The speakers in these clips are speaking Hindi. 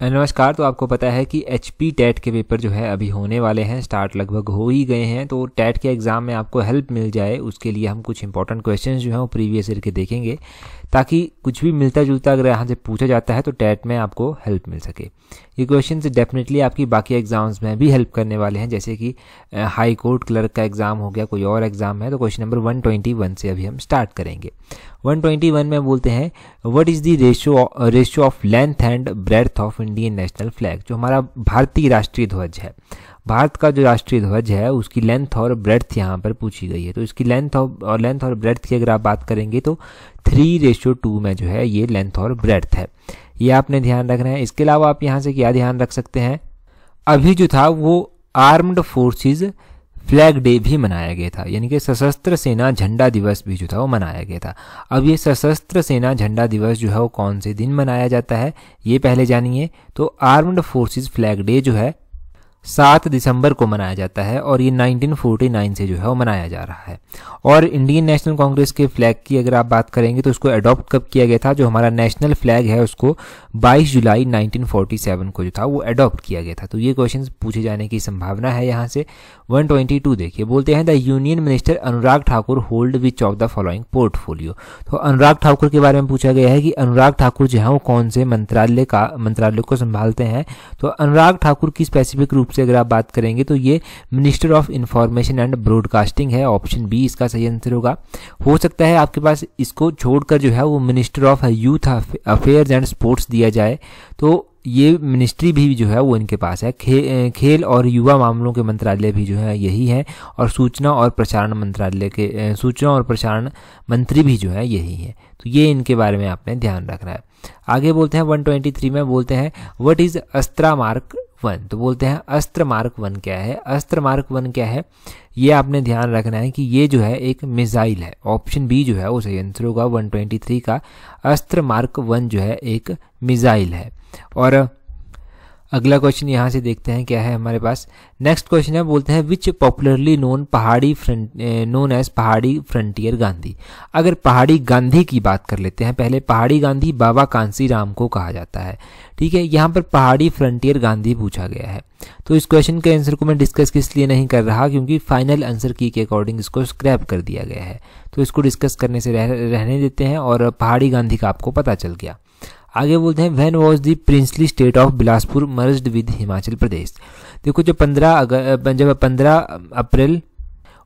नमस्कार। तो आपको पता है कि HP टेट के पेपर जो है अभी होने वाले हैं, स्टार्ट लगभग हो ही गए हैं। तो टेट के एग्ज़ाम में आपको हेल्प मिल जाए उसके लिए हम कुछ इंपॉर्टेंट क्वेश्चंस जो हैं वो प्रीवियस ईयर के देखेंगे, ताकि कुछ भी मिलता जुलता अगर यहाँ से पूछा जाता है तो टेट में आपको हेल्प मिल सके। ये क्वेश्चंस डेफिनेटली आपकी बाकी एग्जाम्स में भी हेल्प करने वाले हैं, जैसे कि हाई कोर्ट क्लर्क का एग्ज़ाम हो गया, कोई और एग्ज़ाम है। तो क्वेश्चन नंबर 121 से अभी हम स्टार्ट करेंगे। 121 में बोलते हैं what is the ratio of length and breadth of Indian national flag. जो हमारा भारतीय राष्ट्रीय ध्वज है, भारत का जो राष्ट्रीय ध्वज है उसकी लेंथ और ब्रेड्थ यहाँ पर पूछी गई है। तो इसकी लेंथ और ब्रेड्थ की अगर आप बात करेंगे तो 3:2 में जो है ये लेंथ और ब्रेड्थ है, ये आपने ध्यान रखना है। इसके अलावा आप यहाँ से क्या ध्यान रख सकते हैं, अभी जो था वो आर्म्ड फोर्सेस फ्लैग डे भी मनाया गया था, यानी कि सशस्त्र सेना झंडा दिवस भी जो था वो मनाया गया था। अब ये सशस्त्र सेना झंडा दिवस जो है वो कौन से दिन मनाया जाता है ये पहले जानिए। तो आर्म्ड फोर्सेस फ्लैग डे जो है 7 दिसंबर को मनाया जाता है और ये 1949 से जो है वो मनाया जा रहा है। और इंडियन नेशनल कांग्रेस के फ्लैग की अगर आप बात करेंगे तो उसको अडॉप्ट कब किया गया था, जो हमारा नेशनल फ्लैग है उसको 22 जुलाई 1947 को जो था वो अडॉप्ट किया गया था। तो ये क्वेश्चन पूछे जाने की संभावना है। यहाँ से 122 देखिए, बोलते हैं the union minister Anurag Thakur hold which of the following portfolio. तो अनुराग ठाकुर के बारे में पूछा गया है कि अनुराग ठाकुर जो है वो कौन से मंत्रालय को संभालते हैं। तो अनुराग ठाकुर की स्पेसिफिक रूप से अगर आप बात करेंगे तो ये minister of information and broadcasting है। ऑप्शन बी इसका सही आंसर होगा। हो सकता है आपके पास इसको छोड़कर जो है वो minister of youth affairs and sports दिया जाए, तो ये मिनिस्ट्री भी जो है वो इनके पास है। खेल और युवा मामलों के मंत्रालय भी जो है यही है, और सूचना और प्रसारण मंत्री भी जो है यही है। तो ये इनके बारे में आपने ध्यान रखना है। आगे बोलते हैं 123 में बोलते हैं व्हाट इज अस्त्रा मार्क 1। तो बोलते हैं अस्त्र मार्क 1 क्या है। अस्त्र मार्क 1 क्या है ये आपने ध्यान रखना है कि ये जो है एक मिसाइल है। ऑप्शन बी जो है वो सही आंसर होगा 123 का। अस्त्र मार्क 1 जो है एक मिसाइल है। और अगला क्वेश्चन यहाँ से देखते हैं क्या है हमारे पास। नेक्स्ट क्वेश्चन है, बोलते हैं विच पॉपुलरली नोन एज पहाड़ी फ्रंटियर गांधी। अगर पहाड़ी गांधी की बात कर लेते हैं पहले, पहाड़ी गांधी बाबा कांसी राम को कहा जाता है, ठीक है। यहाँ पर पहाड़ी फ्रंटियर गांधी पूछा गया है। तो इस क्वेश्चन के आंसर को मैं डिस्कस किस लिए नहीं कर रहा, क्योंकि फाइनल आंसर की के अकॉर्डिंग इसको स्क्रैप कर दिया गया है। तो इसको डिस्कस करने से रहने देते हैं और पहाड़ी गांधी का आपको पता चल गया। आगे बोलते हैं when was the princely state of Bilaspur merged with Himachal Pradesh. देखो जब 15 अप्रैल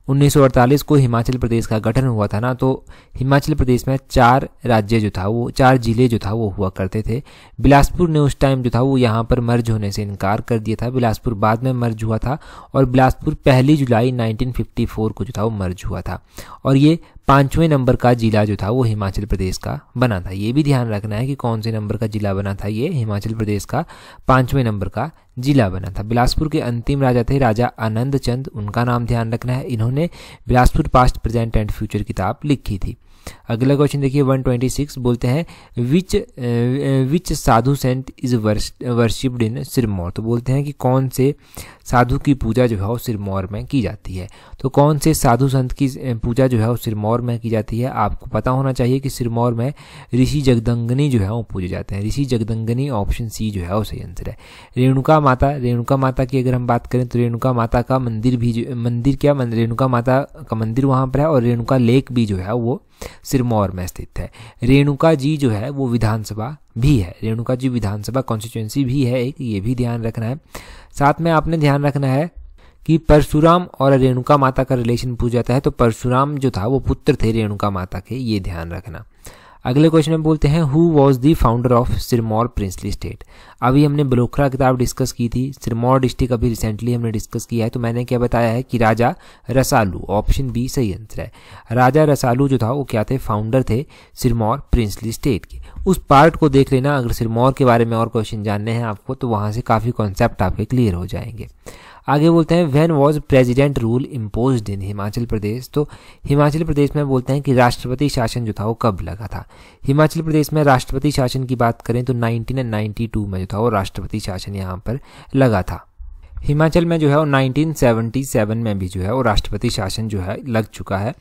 1948 को हिमाचल प्रदेश का गठन हुआ था ना, तो हिमाचल प्रदेश में 4 राज्य जो था वो 4 जिले जो था वो हुआ करते थे। बिलासपुर ने उस टाइम जो था वो यहाँ पर मर्ज होने से इनकार कर दिया था। बिलासपुर बाद में मर्ज हुआ था और बिलासपुर 1 जुलाई 1954 को जो था वो मर्ज हुआ था, और ये 5वें नंबर का जिला जो था वो हिमाचल प्रदेश का बना था। ये भी ध्यान रखना है कि कौन से नंबर का जिला बना था, ये हिमाचल प्रदेश का 5वें नंबर का जिला बना था। बिलासपुर के अंतिम राजा थे राजा आनंद चंद, उनका नाम ध्यान रखना है। इन्होंने Bilaspur past present and future किताब लिखी थी। अगला क्वेश्चन देखिए 126, बोलते हैं which sadhu saint is worshipped in Sirmaur. तो बोलते हैं कि कौन से साधु की पूजा जो है वो सिरमौर में की जाती है। तो कौन से साधु संत की पूजा जो है वो सिरमौर में की जाती है। आपको पता होना चाहिए कि सिरमौर में ऋषि जगदंगनी जो है वो पूजे जाते हैं। ऋषि जगदंगनी, ऑप्शन सी जो है वो सही आंसर है। रेणुका माता की अगर हम बात करें तो रेणुका माता का रेणुका माता का मंदिर वहाँ पर है, और रेणुका लेक भी जो है वो सिरमौर में स्थित है। रेणुका जी जो है वो विधानसभा भी है, रेणुका जी विधानसभा कॉन्स्टिट्यूएंसी भी है एक, ये भी ध्यान रखना है। साथ में आपने ध्यान रखना है कि परशुराम और रेणुका माता का रिलेशन पूछा जाता है। तो परशुराम जो था वो पुत्र थे रेणुका माता के, ये ध्यान रखना। अगले क्वेश्चन में बोलते हैं who was the founder of Sirmaur princely state. अभी हमने बलोखरा किताब डिस्कस की थी, सिरमौर डिस्ट्रिक्ट अभी रिसेंटली हमने डिस्कस किया है। तो मैंने क्या बताया है कि राजा रसालू, ऑप्शन बी सही आंसर है। राजा रसालू जो था वो क्या थे, फाउंडर थे सिरमौर प्रिंसली स्टेट के। उस पार्ट को देख लेना, अगर सिरमौर के बारे में और क्वेश्चन जानने हैं आपको तो वहाँ से काफ़ी कॉन्सेप्ट आपके क्लियर हो जाएंगे। आगे बोलते हैं when was president rule imposed in Himachal Pradesh. तो हिमाचल प्रदेश में बोलते हैं कि राष्ट्रपति शासन जो था वो कब लगा था। हिमाचल प्रदेश में राष्ट्रपति शासन की बात करें तो 1992 में जो था वो राष्ट्रपति शासन यहाँ पर लगा था। हिमाचल में जो है वो 1977 में भी जो है वो राष्ट्रपति शासन जो है लग चुका है।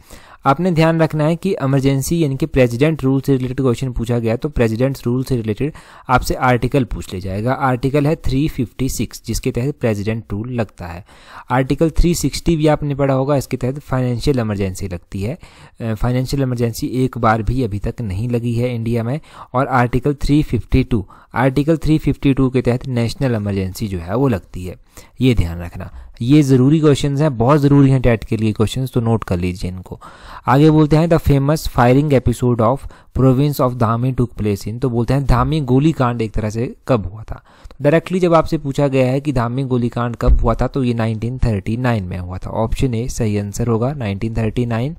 आपने ध्यान रखना है कि इमरजेंसी यानी कि प्रेसिडेंट रूल से रिलेटेड क्वेश्चन पूछा गया तो प्रेसिडेंट रूल से रिलेटेड आपसे आर्टिकल पूछ ले जाएगा। आर्टिकल है 356 जिसके तहत प्रेसिडेंट रूल लगता है। आर्टिकल 360 भी आपने पढ़ा होगा, इसके तहत फाइनेंशियल इमरजेंसी लगती है। फाइनेंशियल इमरजेंसी एक बार भी अभी तक नहीं लगी है इंडिया में। और आर्टिकल 352 के तहत नेशनल इमरजेंसी जो है वो लगती है। ये ध्यान रखना, ये ज़रूरी क्वेश्चंस हैं, बहुत ज़रूरी हैं टेट के लिए क्वेश्चंस, तो नोट कर लीजिए इनको। आगे बोलते हैं the famous firing episode of province of Dhami took place in, तो बोलते हैं धामी गोलीकांड एक तरह से कब हुआ था। तो डायरेक्टली जब आपसे पूछा गया है कि धामी गोलीकांड कब हुआ था तो ये 1939 में हुआ था। ऑप्शन ए सही आंसर होगा 1939।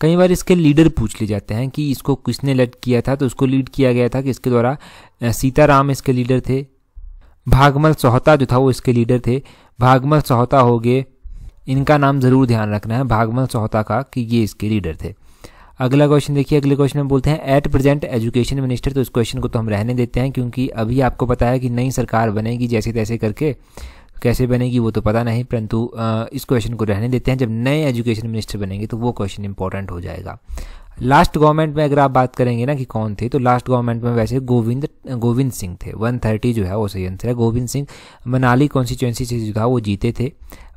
कई बार इसके लीडर पूछ लिए जाते हैं कि इसको किसने लीड किया था, तो इसको लीड किया गया था कि इसके द्वारा सीताराम इसके लीडर थे, भागमल सोहता जो था वो इसके लीडर थे। भागमल सोहता हो गए, इनका नाम ज़रूर ध्यान रखना है भागमल सोहता का कि ये इसके लीडर थे। अगला क्वेश्चन देखिए, अगले क्वेश्चन में बोलते हैं एट प्रेजेंट एजुकेशन मिनिस्टर, तो इस क्वेश्चन को तो हम रहने देते हैं क्योंकि अभी आपको पता है कि नई सरकार बनेगी जैसे तैसे करके, कैसे बनेगी वो तो पता नहीं, परंतु इस क्वेश्चन को रहने देते हैं। जब नए एजुकेशन मिनिस्टर बनेंगे तो वो क्वेश्चन इंपॉर्टेंट हो जाएगा। लास्ट गवर्नमेंट में अगर आप बात करेंगे ना कि कौन थे, तो लास्ट गवर्नमेंट में वैसे गोविंद सिंह थे। 130 जो है वो सही आंसर है। गोविंद सिंह मनाली कॉन्स्टिट्यूंसी से जो था वो जीते थे,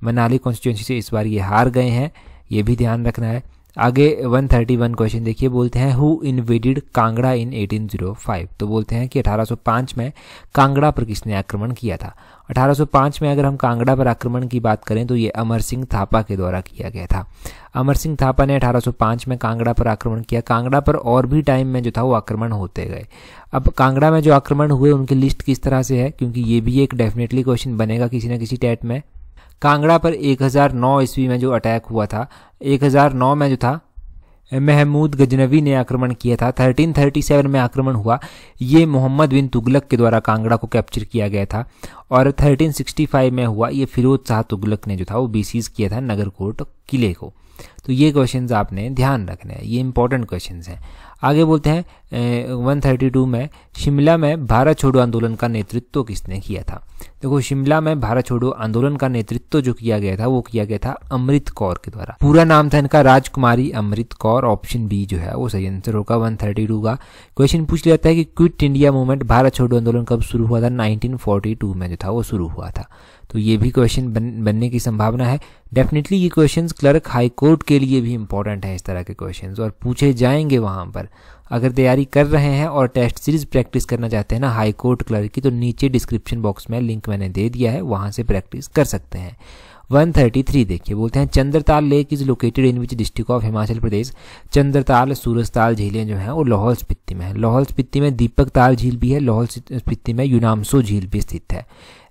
मनाली कॉन्स्टिट्यूंसी से इस बार ये हार गए हैं, ये भी ध्यान रखना है। आगे 131 क्वेश्चन देखिए, बोलते हैं हु इन्वेडेड कांगड़ा इन 1805, तो बोलते हैं कि 1805 में कांगड़ा पर किसने आक्रमण किया था। 1805 में अगर हम कांगड़ा पर आक्रमण की बात करें तो ये अमर सिंह थापा के द्वारा किया गया था। अमर सिंह थापा ने 1805 में कांगड़ा पर आक्रमण किया। कांगड़ा पर और भी टाइम में जो था वो आक्रमण होते गए। अब कांगड़ा में जो आक्रमण हुए उनकी लिस्ट किस तरह से है, क्योंकि ये भी एक डेफिनेटली क्वेश्चन बनेगा किसी न किसी टेट में। कांगड़ा पर 1009 ईस्वी में जो अटैक हुआ था, 1009 में जो था महमूद गजनवी ने आक्रमण किया था। 1337 में आक्रमण हुआ, ये मोहम्मद बिन तुगलक के द्वारा कांगड़ा को कैप्चर किया गया था। और 1365 में हुआ, ये फिरोज शाह तुगलक ने जो था वो बीसीज किया था नगरकोट किले को। तो ये क्वेश्चंस आपने ध्यान रखने हैं, ये इंपॉर्टेंट क्वेश्चंस हैं। आगे बोलते हैं 132 में शिमला में भारत छोड़ो आंदोलन का नेतृत्व किसने किया था। देखो शिमला में भारत छोड़ो आंदोलन का नेतृत्व जो किया गया था वो किया गया था अमृत कौर के द्वारा। पूरा नाम था इनका राजकुमारी अमृत कौर। ऑप्शन बी जो है वो सही आंसर होगा 132 का। क्वेश्चन पूछ लिया जाता है कि क्विट इंडिया मूवमेंट भारत छोड़ो आंदोलन कब शुरू हुआ था। 1942 में जो था वो शुरू हुआ था। तो ये भी क्वेश्चन बनने की संभावना है। डेफिनेटली ये क्वेश्चंस क्लर्क हाई कोर्ट के लिए भी इंपॉर्टेंट है, इस तरह के क्वेश्चंस, और पूछे जाएंगे वहाँ पर। अगर तैयारी कर रहे हैं और टेस्ट सीरीज प्रैक्टिस करना चाहते हैं ना हाई कोर्ट क्लर्क की, तो नीचे डिस्क्रिप्शन बॉक्स में लिंक मैंने दे दिया है, वहाँ से प्रैक्टिस कर सकते हैं। 133 देखिए, बोलते हैं Chandratal lake is located in which district of Himachal Pradesh. Chandratal Surajtal झीलें जो हैं वो लाहौल स्पीति में है। लाहौल स्पीति में दीपक ताल झील भी है, लाहौल स्पीति में यूनामसो झील भी स्थित है।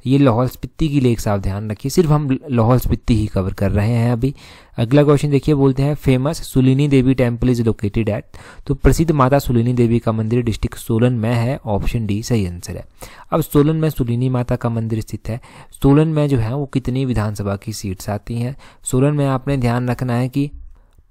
ये लाहौल स्पीति की लेक्स आप ध्यान रखिए, सिर्फ हम लाहौल स्पीति ही कवर कर रहे हैं अभी। अगला क्वेश्चन देखिए, बोलते हैं famous Shoolini Devi temple is located at, तो प्रसिद्ध माता सुलिनी देवी का मंदिर डिस्ट्रिक्ट सोलन में है। ऑप्शन डी सही आंसर है। अब सोलन में सुलिनी माता का मंदिर स्थित है। सोलन में जो है वो कितनी विधानसभा की सीट्स आती हैं। सोलन में आपने ध्यान रखना है कि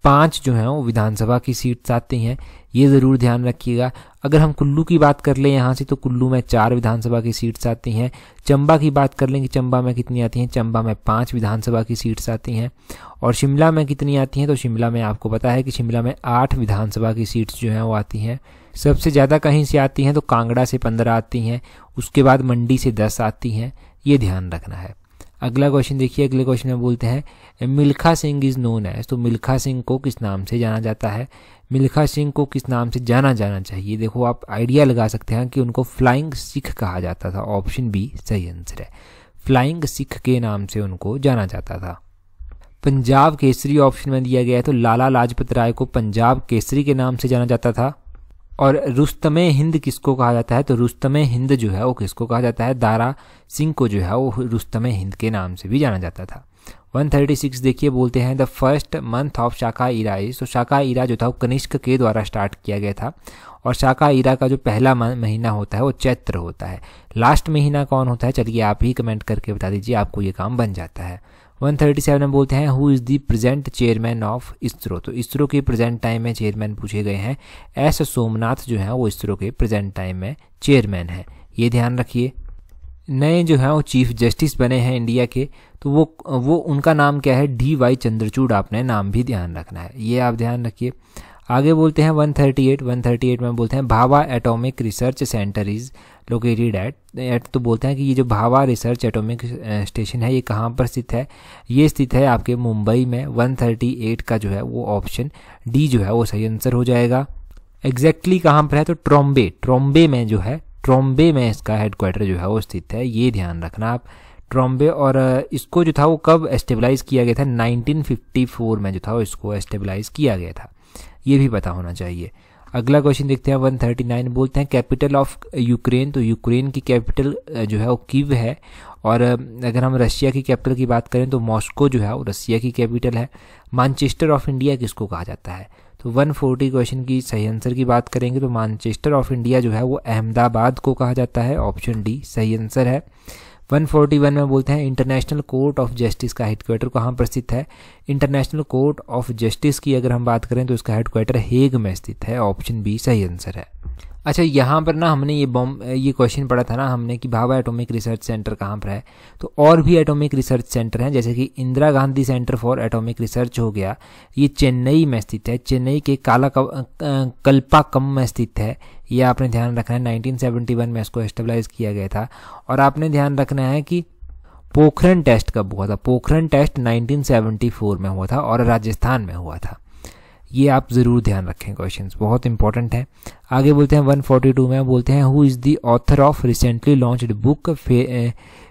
5 जो हैं वो विधानसभा की सीट्स आती हैं, ये ज़रूर ध्यान रखिएगा। अगर हम कुल्लू की बात कर लें यहाँ से, तो कुल्लू में 4 विधानसभा की सीट्स आती हैं। चंबा की बात कर लें कि चंबा में कितनी आती हैं, चंबा में 5 विधानसभा की सीट्स आती हैं। और शिमला में कितनी आती हैं, तो शिमला में आपको पता है कि शिमला में 8 विधानसभा की सीट्स जो हैं वो आती हैं। सबसे ज़्यादा कहीं से आती हैं तो कांगड़ा से 15 आती हैं, उसके बाद मंडी से 10 आती हैं, ये ध्यान रखना है। अगला क्वेश्चन देखिए, अगले क्वेश्चन में बोलते हैं Milkha Singh is known as, तो मिल्खा सिंह को किस नाम से जाना जाता है। मिल्खा सिंह को किस नाम से जाना जाना चाहिए। देखो आप आइडिया लगा सकते हैं कि उनको फ्लाइंग सिख कहा जाता था। ऑप्शन बी सही आंसर है, फ्लाइंग सिख के नाम से उनको जाना जाता था। पंजाब केसरी ऑप्शन में दिया गया है, तो लाला लाजपत राय को पंजाब केसरी के नाम से जाना जाता था। और रुस्तमे हिंद किसको कहा जाता है, तो रुस्तमे हिंद जो है वो किसको कहा जाता है, दारा सिंह को जो है वो रुस्तमे हिंद के नाम से भी जाना जाता था। 136 देखिए, बोलते हैं the first month of Shaka era is, तो शाका ईरा जो था वो कनिष्क के द्वारा स्टार्ट किया गया था। और शाका ईरा का जो पहला महीना होता है वो चैत्र होता है। लास्ट महीना कौन होता है, चलिए आप ही कमेंट करके बता दीजिए, आपको ये काम बन जाता है। 137 में बोलते हैं who is the present chairman of ISRO, तो इसरो के प्रेजेंट टाइम में चेयरमैन पूछे गए हैं। एस सोमनाथ जो है वो इसरो के प्रेजेंट टाइम में चेयरमैन है, ये ध्यान रखिए। नए जो हैं वो चीफ जस्टिस बने हैं इंडिया के, तो वो उनका नाम क्या है, DY चंद्रचूड़, आपने नाम भी ध्यान रखना है, ये आप ध्यान रखिए। आगे बोलते हैं 138 में बोलते हैं Bhabha atomic research centre is located at, तो बोलते हैं कि ये जो भाभा रिसर्च एटॉमिक स्टेशन है ये कहाँ पर स्थित है, ये स्थित है आपके मुंबई में। 138 का जो है वो ऑप्शन डी जो है वो सही आंसर हो जाएगा। एग्जैक्टली कहाँ पर है, तो ट्रॉम्बे में जो है, ट्रॉम्बे में इसका हेडक्वार्टर जो है वो स्थित है, ये ध्यान रखना आप, ट्रॉम्बे। और इसको जो था वो कब एस्टेबलाइज किया गया था, 1954 में जो था वो इसको एस्टेबलाइज किया गया था, ये भी पता होना चाहिए। अगला क्वेश्चन देखते हैं 139, बोलते हैं कैपिटल ऑफ यूक्रेन, तो यूक्रेन की कैपिटल जो है वो कीव है। और अगर हम रशिया की कैपिटल की बात करें तो मॉस्को जो है वो रशिया की कैपिटल है। मैनचेस्टर ऑफ इंडिया किसको कहा जाता है, तो 140 क्वेश्चन की सही आंसर की बात करेंगे तो मैनचेस्टर ऑफ इंडिया जो है वो अहमदाबाद को कहा जाता है, ऑप्शन डी सही आंसर है। 141 में बोलते हैं इंटरनेशनल कोर्ट ऑफ जस्टिस का हेडक्वार्टर कहाँ पर स्थित है, इंटरनेशनल कोर्ट ऑफ जस्टिस की अगर हम बात करें तो इसका हेडक्वार्टर हेग में स्थित है, ऑप्शन बी सही आंसर है। अच्छा, यहाँ पर ना हमने ये क्वेश्चन पढ़ा था ना हमने कि भाभा एटॉमिक रिसर्च सेंटर कहाँ पर है, तो और भी एटॉमिक रिसर्च सेंटर हैं, जैसे कि Indira Gandhi centre for atomic research हो गया, ये चेन्नई में स्थित है, चेन्नई के कल्पाकम में स्थित है, ये आपने ध्यान रखना है। 1971 में इसको एस्टेब्लाइज किया गया था। और आपने ध्यान रखना है कि पोखरण टेस्ट कब हुआ था, पोखरण टेस्ट 1974 में हुआ था और राजस्थान में हुआ था, ये आप ज़रूर ध्यान रखें, क्वेश्चंस बहुत इंपॉर्टेंट है। आगे बोलते हैं 142 में बोलते हैं who is the author of recently launched book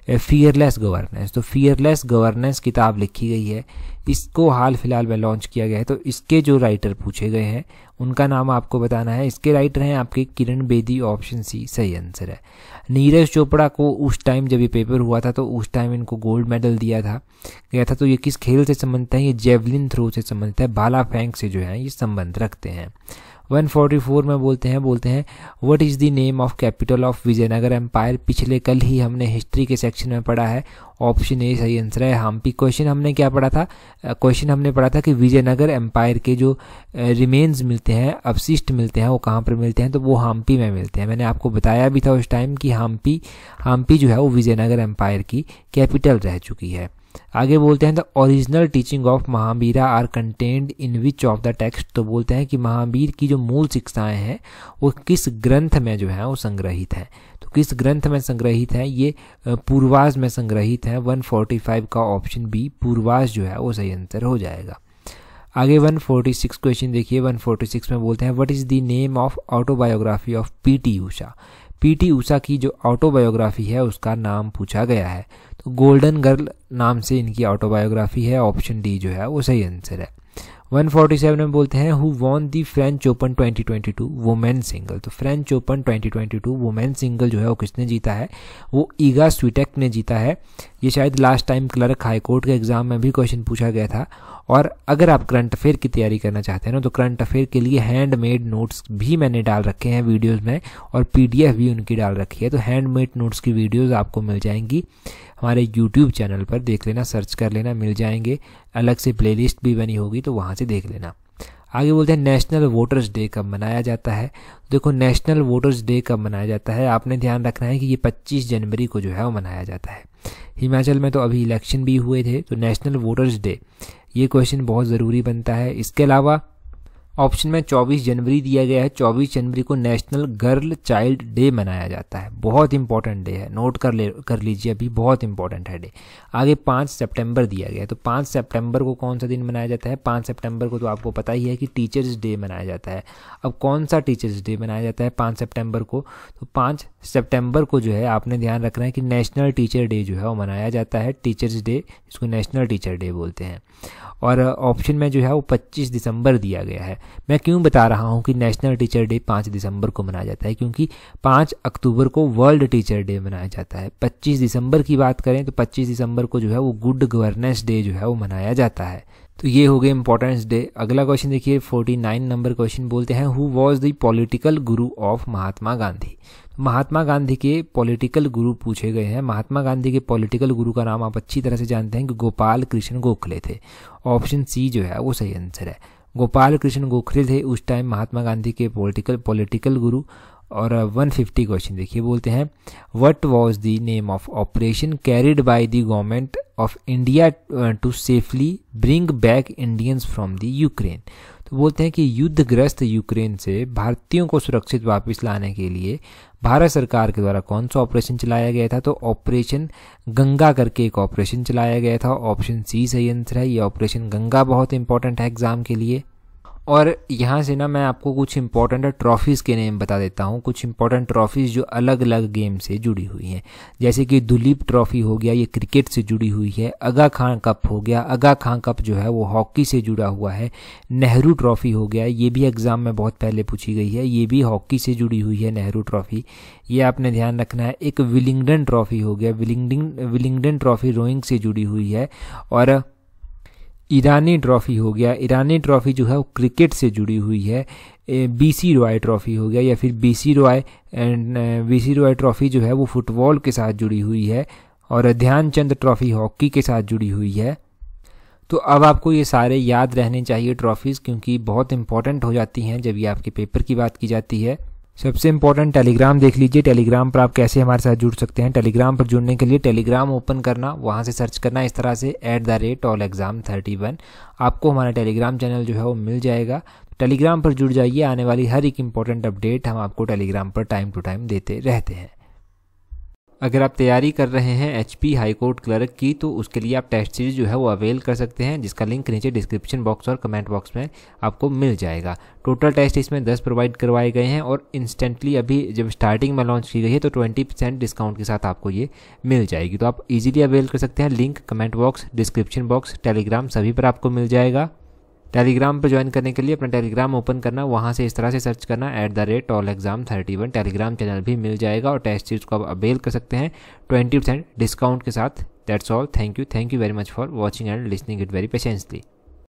fearless governance, तो फियरलेस गवर्नेंस किताब लिखी गई है, इसको हाल फिलहाल में लॉन्च किया गया है। तो इसके जो राइटर पूछे गए हैं उनका नाम आपको बताना है, इसके राइटर हैं आपके किरण बेदी, ऑप्शन सी सही आंसर है। नीरज चोपड़ा को उस टाइम जब ये पेपर हुआ था तो उस टाइम इनको गोल्ड मेडल दिया था गया था। तो ये किस खेल से संबंधित है, ये जेवलिन थ्रो से संबंधित है, भाला फेंक से जो है ये संबंध रखते हैं। 144 में बोलते हैं what is the name of capital of Vijayanagar empire, पिछले कल ही हमने हिस्ट्री के सेक्शन में पढ़ा है, ऑप्शन ए सही आंसर है हम्पी। क्वेश्चन हमने क्या पढ़ा था, क्वेश्चन हमने पढ़ा था कि विजयनगर एम्पायर के जो रिमेन्स मिलते हैं, अवशिष्ट मिलते हैं, वो कहाँ पर मिलते हैं, तो वो हम्पी में मिलते हैं। मैंने आपको बताया भी था उस टाइम कि हम्पी जो है वो विजयनगर एम्पायर की कैपिटल रह चुकी है। आगे बोलते हैं the original teaching of Mahavira are contained in which of the text, तो बोलते हैं कि महावीर की जो मूल शिक्षाएं हैं वो किस ग्रंथ में जो है वो संग्रहित हैं, तो किस ग्रंथ में संग्रहित है, ये पूर्वाज में संग्रहित है। 145 का ऑप्शन बी पूर्वाज जो है वो सही आंसर हो जाएगा। आगे 146 क्वेश्चन देखिए, 146 में बोलते हैं what is the name of autobiography of PT Usha, PT Usha की जो ऑटोबायोग्राफी है उसका नाम पूछा गया है, तो गोल्डन गर्ल नाम से इनकी ऑटोबायोग्राफी है, ऑप्शन डी जो है वो सही आंसर है। 147 में बोलते हैं who won the French open 2022 women single, तो फ्रेंच ओपन 2022 वुमेन सिंगल जो है वो किसने जीता है, वो ईगा स्वीटेक ने जीता है। ये शायद last time clerk high court के एग्जाम में भी क्वेश्चन पूछा गया था। और अगर आप करंट अफेयर की तैयारी करना चाहते हैं ना, तो करंट अफेयर के लिए हैंडमेड नोट्स भी मैंने डाल रखे हैं वीडियोस में, और पीडीएफ भी उनकी डाल रखी है, तो हैंडमेड नोट्स की वीडियोस आपको मिल जाएंगी हमारे यूट्यूब चैनल पर, देख लेना, सर्च कर लेना, मिल जाएंगे, अलग से प्लेलिस्ट भी बनी होगी तो वहाँ से देख लेना। आगे बोलते हैं नेशनल वोटर्स डे कब मनाया जाता है, देखो नेशनल वोटर्स डे कब मनाया जाता है, आपने ध्यान रखना है कि ये 25 जनवरी को जो है वो मनाया जाता है। हिमाचल में तो अभी इलेक्शन भी हुए थे, तो नेशनल वोटर्स डे ये क्वेश्चन बहुत ज़रूरी बनता है। इसके अलावा ऑप्शन में 24 जनवरी दिया गया है, 24 जनवरी को नेशनल गर्ल चाइल्ड डे मनाया जाता है, बहुत इंपॉर्टेंट डे है, नोट कर लीजिए अभी, बहुत इंपॉर्टेंट है डे। आगे 5 सितंबर दिया गया है, तो 5 सितंबर को कौन सा दिन मनाया जाता है, 5 सितंबर को तो आपको पता ही है कि टीचर्स डे मनाया जाता है। अब कौन सा टीचर्स डे मनाया जाता है 5 सितंबर को, तो 5 सितंबर को जो है आपने ध्यान रखना है कि नेशनल टीचर डे जो है वो मनाया जाता है, टीचर्स डे, इसको नेशनल टीचर डे बोलते हैं। और ऑप्शन में जो है वो 25 दिसंबर दिया गया है। मैं क्यों बता रहा हूँ कि नेशनल टीचर डे 5 दिसंबर को मनाया जाता है, क्योंकि 5 अक्टूबर को वर्ल्ड टीचर डे मनाया जाता है। 25 दिसंबर की बात करें तो 25 दिसंबर को जो है वो गुड गवर्नेंस डे जो है वो मनाया जाता है। तो ये हो गए इंपॉर्टेंस डे। अगला क्वेश्चन देखिए 49 नंबर क्वेश्चन, बोलते हैं who was the political Guru of Mahatma Gandhi, Mahatma Gandhi के पॉलिटिकल गुरु पूछे गए हैं। महात्मा गांधी के पॉलिटिकल गुरु का नाम आप अच्छी तरह से जानते हैं कि गोपाल कृष्ण गोखले थे, ऑप्शन सी जो है वो सही आंसर है। गोपाल कृष्ण गोखले थे उस टाइम महात्मा गांधी के पॉलिटिकल गुरु। और 150 क्वेश्चन देखिए, बोलते हैं what was the name of operation carried by the government of India to safely bring back Indians from the Ukraine. तो बोलते हैं कि युद्धग्रस्त यूक्रेन से भारतीयों को सुरक्षित वापस लाने के लिए भारत सरकार के द्वारा कौन सा ऑपरेशन चलाया गया था? तो ऑपरेशन गंगा करके एक ऑपरेशन चलाया गया था। ऑप्शन सी सही आंसर है, ये ऑपरेशन गंगा बहुत इंपॉर्टेंट है एग्जाम के लिए। और यहाँ से ना मैं आपको कुछ इंपॉर्टेंट ट्रॉफीज़ के नेम बता देता हूँ, कुछ इंपॉर्टेंट ट्रॉफीज़ जो अलग अलग गेम से जुड़ी हुई हैं। जैसे कि दुलीप ट्रॉफी हो गया, ये क्रिकेट से जुड़ी हुई है। आगा खां कप हो गया, आगा खां कप जो है वो हॉकी से जुड़ा हुआ है। नेहरू ट्रॉफी हो गया, ये भी एग्ज़ाम में बहुत पहले पूछी गई है, ये भी हॉकी से जुड़ी हुई है नेहरू ट्रॉफी, ये आपने ध्यान रखना है। एक विलिंगडन ट्रॉफी हो गया, विलिंगडन ट्रॉफी रोइंग से जुड़ी हुई है। और ईरानी ट्रॉफी हो गया, ईरानी ट्रॉफी जो है वो क्रिकेट से जुड़ी हुई है। बीसी रॉय ट्रॉफी हो गया, या फिर बीसी रॉय ट्रॉफी जो है वो फुटबॉल के साथ जुड़ी हुई है। और ध्यानचंद ट्रॉफी हॉकी के साथ जुड़ी हुई है। तो अब आपको ये सारे याद रहने चाहिए ट्रॉफीज़, क्योंकि बहुत इंपॉर्टेंट हो जाती हैं जब ये आपके पेपर की बात की जाती है। सबसे इंपॉर्टेंट टेलीग्राम देख लीजिए, टेलीग्राम पर आप कैसे हमारे साथ जुड़ सकते हैं। टेलीग्राम पर जुड़ने के लिए टेलीग्राम ओपन करना, वहाँ से सर्च करना इस तरह से @allexam31, आपको हमारा टेलीग्राम चैनल जो है वो मिल जाएगा। टेलीग्राम पर जुड़ जाइए, आने वाली हर एक इंपॉर्टेंट अपडेट हम आपको टेलीग्राम पर टाइम टू टाइम देते रहते हैं। अगर आप तैयारी कर रहे हैं HP हाई कोर्ट क्लर्क की, तो उसके लिए आप टेस्ट सीरीज जो है वो अवेल कर सकते हैं, जिसका लिंक नीचे डिस्क्रिप्शन बॉक्स और कमेंट बॉक्स में आपको मिल जाएगा। टोटल टेस्ट इसमें 10 प्रोवाइड करवाए गए हैं, और इंस्टेंटली अभी जब स्टार्टिंग में लॉन्च की गई है तो 20% डिस्काउंट के साथ आपको ये मिल जाएगी। तो आप इजीली अवेल कर सकते हैं। Link comment box, description box, Telegram सभी पर आपको मिल जाएगा। टेलीग्राम पर ज्वाइन करने के लिए अपना टेलीग्राम ओपन करना, वहाँ से इस तरह से सर्च करना @allexam31, टेलीग्राम चैनल भी मिल जाएगा और टेस्ट सीरीज को आप अवेल कर सकते हैं 20% डिस्काउंट के साथ। That's all, thank you very much for watching and listening it very patiently.